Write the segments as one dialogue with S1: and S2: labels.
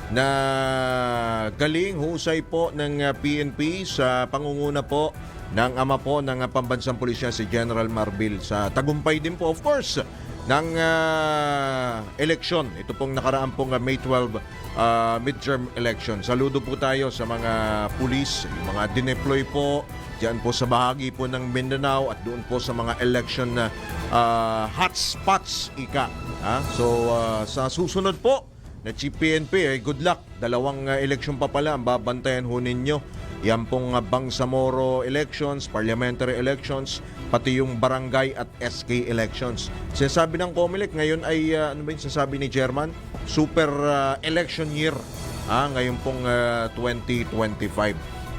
S1: na galing, husay po ng PNP sa pangunguna po ng ama po ng pambansang pulisya si General Marbil sa tagumpay din po of course ng eleksyon. Ito pong nakaraan pong May 12 midterm election. Saludo po tayo sa mga pulis, yung mga dineploy po diyan po sa bahagi po ng Mindanao at doon po sa mga election na hotspots ika. So sa susunod po na Chief PNP, good luck. Dalawang eleksyon pa pala ang babantayan ho ninyo. Yan pong Bangsamoro elections, parliamentary elections, pati yung barangay at SK elections. Sinasabi ng COMELEC ngayon ay, ano ba yung sasabi ni Chairman? Super election year. Ngayon pong 2025.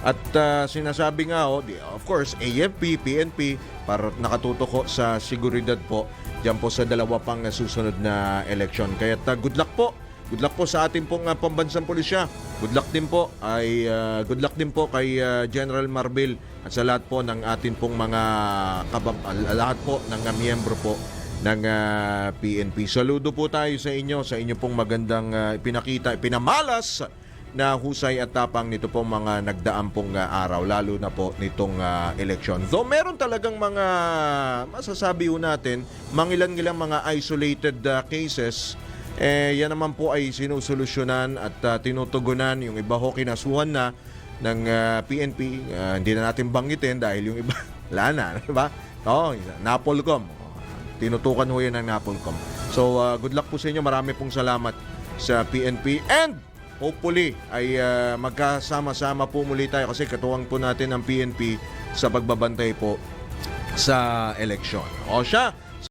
S1: At sinasabi nga, of course, AFP, PNP, para nakatutok ko sa seguridad po, dyan po sa dalawa pang susunod na election. Kaya good luck po. Good luck po sa ating pong pambansang pulisya. Good luck din po kay General Marbil at sa lahat po ng ating pong mga lahat po ng miyembro po ng PNP. Saludo po tayo sa inyo pong magandang pinamalas na husay at tapang nito pong mga nagdaang pong araw, lalo na po nitong eleksyon. Though meron talagang mga masasabi ho natin, mangilan-ngilang mga isolated cases, yan naman po ay sinusolusyonan at tinutugunan. Yung iba ho kinasuhan na ng PNP. Hindi na natin banggitin dahil yung iba wala na, diba? Napolcom. Tinutukan ho yan ng Napolcom. So good luck po sa inyo. Marami pong salamat sa PNP and hopefully ay magkasama-sama po muli tayo kasi katuwang po natin ang PNP sa pagbabantay po sa eleksyon. O siya,